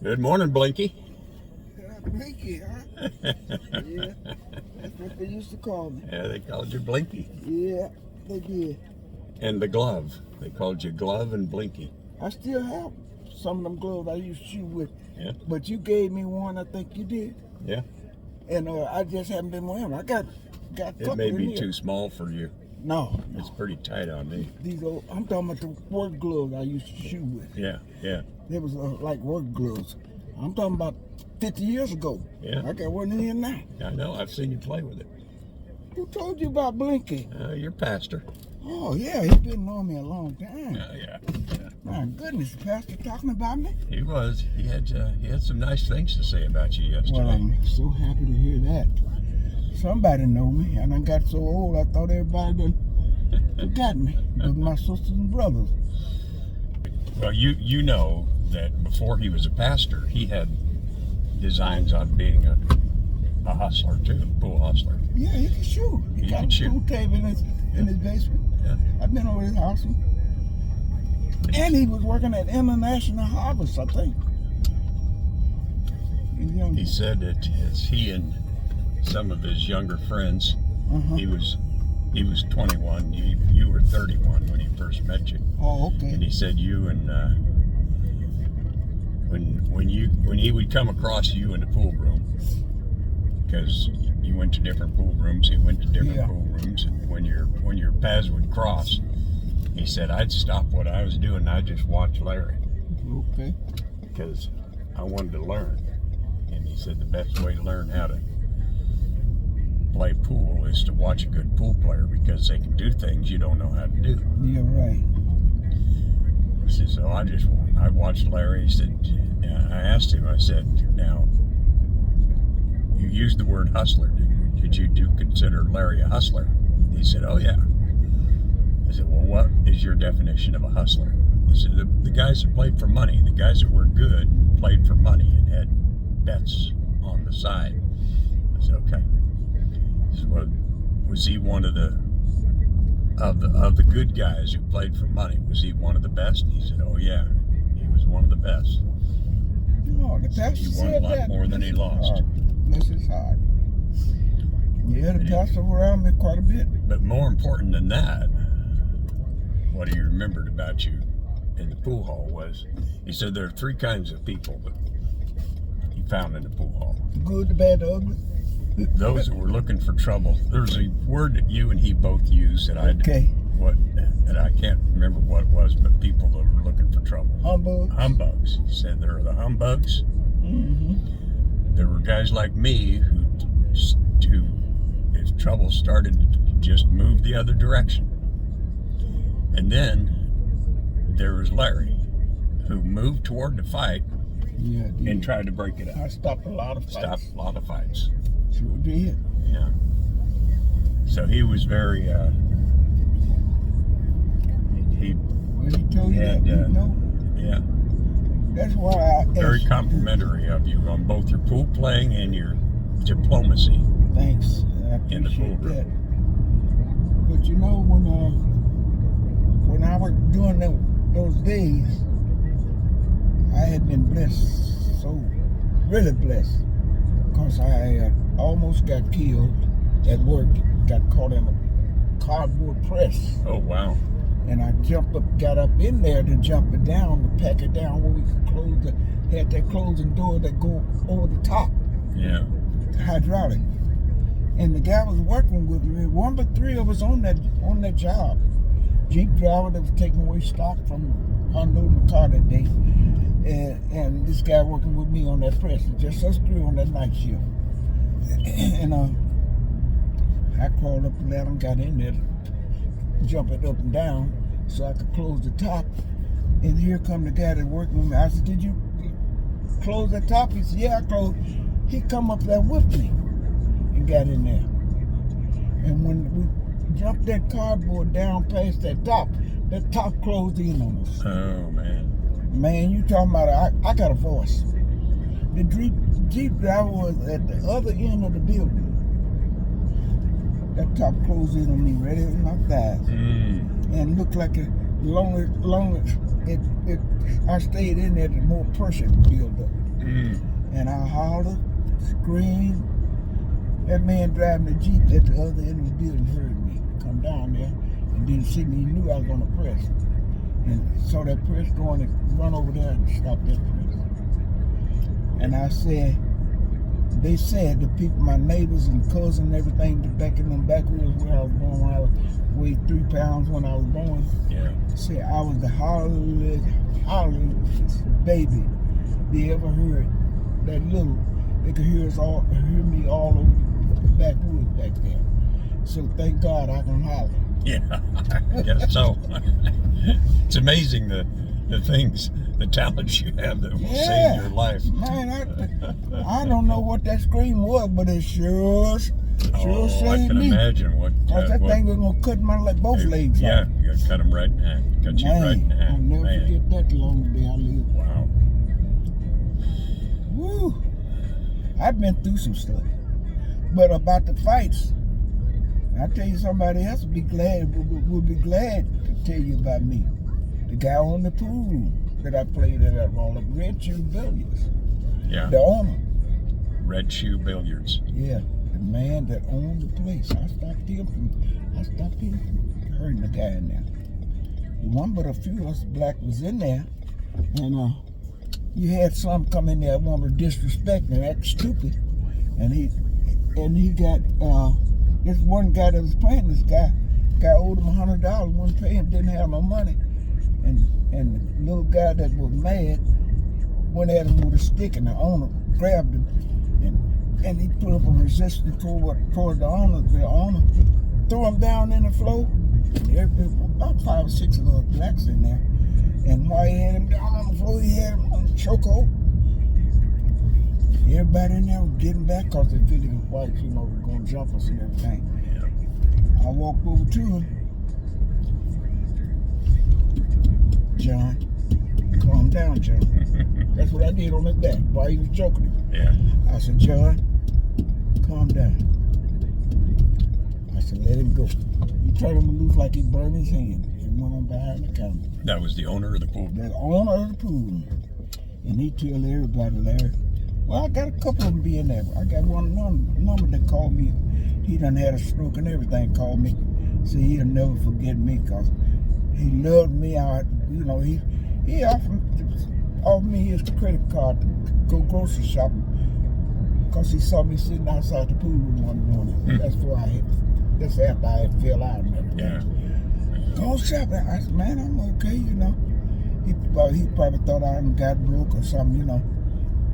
Good morning, Blinky. Blinky, huh? Yeah, that's what they used to call me. Yeah, they called you Blinky. Yeah, they did. And the glove. They called you Glove and Blinky. I still have some of them gloves I used to shoot with. Yeah. But you gave me one, I think you did. Yeah. And I just haven't been wearing them. I got a couple It may in be here. too small for you. No. It's pretty tight on me. These old, I'm talking about the work gloves I used to shoot with. Yeah, yeah. They was like work gloves. I'm talking about 50 years ago. Yeah. I got one in here now. I know. I've seen you play with it. Who told you about Blinky? Your pastor. Oh, yeah, he's been knowing me a long time. Yeah. My goodness, the pastor talking about me? He was. He had some nice things to say about you yesterday. Well, I'm so happy to hear that. Somebody know me. I done got so old, I thought everybody done forgot me. With my sisters and brothers. Well, you know that before he was a pastor, he had designs on being a hustler too, a pool hustler. Yeah, he can shoot. He got a pool table in his basement. Yeah. I've been over his house. And he was working at International Harvest, I think. He said that as he and some of his younger friends, he was 21. You were 31 when he first met you. Oh, okay. And he said you and when he would come across you in the pool room, because you went to different pool rooms, he went to different pool rooms, and when your paths would cross, he said I'd stop what I was doing and I'd just watch Larry. Okay. Because I wanted to learn, and he said the best way to learn how to play pool is to watch a good pool player, because they can do things you don't know how to do. Yeah, right. He said, so I watched Larry. He said, I asked him, I said, now, you used the word hustler. Did you consider Larry a hustler? He said, oh yeah. I said, well, what is your definition of a hustler? He said, the guys that played for money, the guys that were good, played for money and had bets on the side. I said, okay. He said, well, was he one of the good guys who played for money? Was he one of the best? He said, oh yeah, he was one of the best. Oh, the pastor He won said a lot that. more than he lost. Bless his heart. Yeah, the pastor around me quite a bit. But more important than that, what he remembered about you in the pool hall was, he said there are three kinds of people that he found in the pool hall. Good, the bad, the ugly. Those that were looking for trouble. There's a word that you and he both used that I can't remember what it was, but people that were looking for trouble. Humbugs. He said there are the humbugs. Mm-hmm. There were guys like me who, if trouble started, to just move the other direction. And then there was Larry, who moved toward the fight and tried to break it up. I stopped a lot of fights. Sure did. Yeah. So he was very, he told you that, you know? Yeah. That's why I very complimentary of you on both your pool playing and your diplomacy. Thanks. I in the pool room. That. But you know, when I was doing those days, I had been blessed, so really blessed, because I almost got killed at work. Got caught in a cardboard press. Oh wow! And I got up in there to jump it down, to pack it down where we could had that closing door that go over the top. Yeah. Hydraulic. And the guy was working with me. One but three of us on that job. Jeep driver that was taking away stock from unloading the car that day. And this guy working with me on that press. Just us three on that night shift. And I crawled up the ladder and got in there to jump it up and down so I could close the top. And here come the guy that worked with me. I said, did you close that top? He said, yeah, I closed. He come up there with me and got in there. And when we jumped that cardboard down past that top closed in on us. Oh man. Man, you talking about, I got a voice. The Jeep driver was at the other end of the building. That top closed in on me, right in my thighs. And looked like long as I stayed in there, the more pressure built up. And I hollered, screamed. That man driving the Jeep at the other end of the building heard me come down there and didn't see me. He knew I was on the press. And saw that press going and run over there and stop that press. And I said, they said, the people, my neighbors and cousins and everything, back in them backwoods where I was born, when I weighed 3 pounds when I was born, said I was the holliest baby they ever heard. That little, they could hear me all over the backwoods back there. So thank God I can holler. Yeah, I guess so. It's amazing the things, the talents you have that will save your life. Man, I don't know what that scream was, but it sure saved me. I can imagine what. That thing was gonna cut my both legs off. Yeah, you gotta cut them right in half. Cut you right in half. I'll never forget that the longer day I live. Wow. Woo! I've been through some stuff, but about the fights, I tell you, somebody else would be glad to tell you about me. The guy on the pool room that I played at all the Red Shoe Billiards. Yeah. The owner. Red Shoe Billiards. Yeah, the man that owned the place. I stopped him from hurting the guy in there. The one but a few of us black was in there, and you had some come in there want to disrespect me, act stupid, and he got this one guy that was playing this guy owed him $100, wouldn't pay him, didn't have no money. And the little guy that was mad went at him with a stick, and the owner grabbed him, and he put up a resistance toward the owner. The owner threw him down in the floor. There were about 5 or 6 of those blacks in there. And while he had him down on the floor, he had him on the chokehold. Everybody in there was getting back because they figured the whites, were going to jump us and everything. I walked over to him. John, calm down, John. That's what I did on his back while he was choking him. Yeah. I said, John, calm down. I said, let him go. He turned him loose like he burned his hand and went on behind the counter. That was the owner of the pool. The owner of the pool. And he tell everybody, Larry, well, I got a couple of them being there. I got one number that called me. He done had a stroke and everything, called me. Said he'll never forget me because he loved me. He offered me his credit card to go grocery shopping because he saw me sitting outside the pool room one morning. That's after I had fell out and everything. Yeah. Go shopping. I said, man, I'm okay, He probably thought I got broke or something, I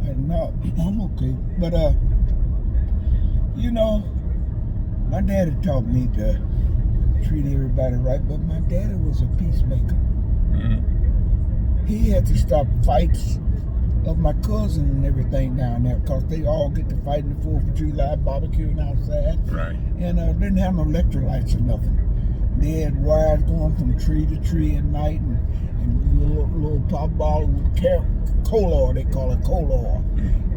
said, no, I'm okay. But, my daddy taught me to treat everybody right, but my daddy was a peacemaker. Mm-hmm. He had to stop fights of my cousin and everything down there because they all get to fighting the 4th of July, barbecuing outside. Right. And didn't have no electrolytes or nothing. They had wires going from tree to tree at night and little pop bottle with coal oil, they call it coal oil,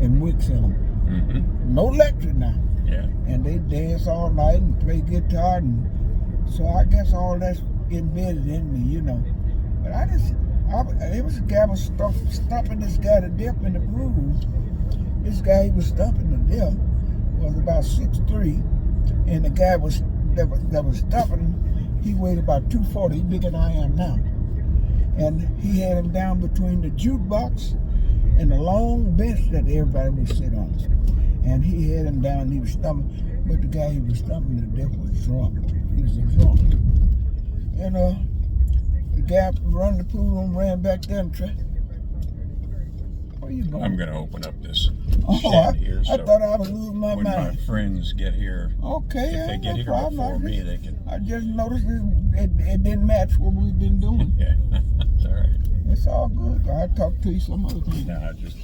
and wicks in them. Mm-hmm. No electric now. Yeah. And they dance all night and play guitar, and so I guess all that's embedded in me, But it was a guy was stomping this guy to death in the room. This guy he was stomping to death was about 6'3", and the guy that was stomping him, he weighed about 240, he's bigger than I am now. And he had him down between the jukebox and the long bench that everybody would sit on. And he had him down and he was stumping, but the guy he was stumping to death was drunk. He was a drunk. And the guy running the pool room ran back there and tried. Where you going? I'm going to open up this I here. I thought I was losing my when mind. my friends get here, Okay, if they get here problem. before me, they can. I just noticed it didn't match what we've been doing. Yeah, it's all right. It's all good. I'll talk to you some other time. No, I just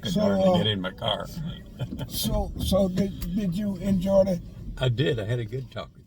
could So, hardly get in my car. So did you enjoy the I did. I had a good talk with you.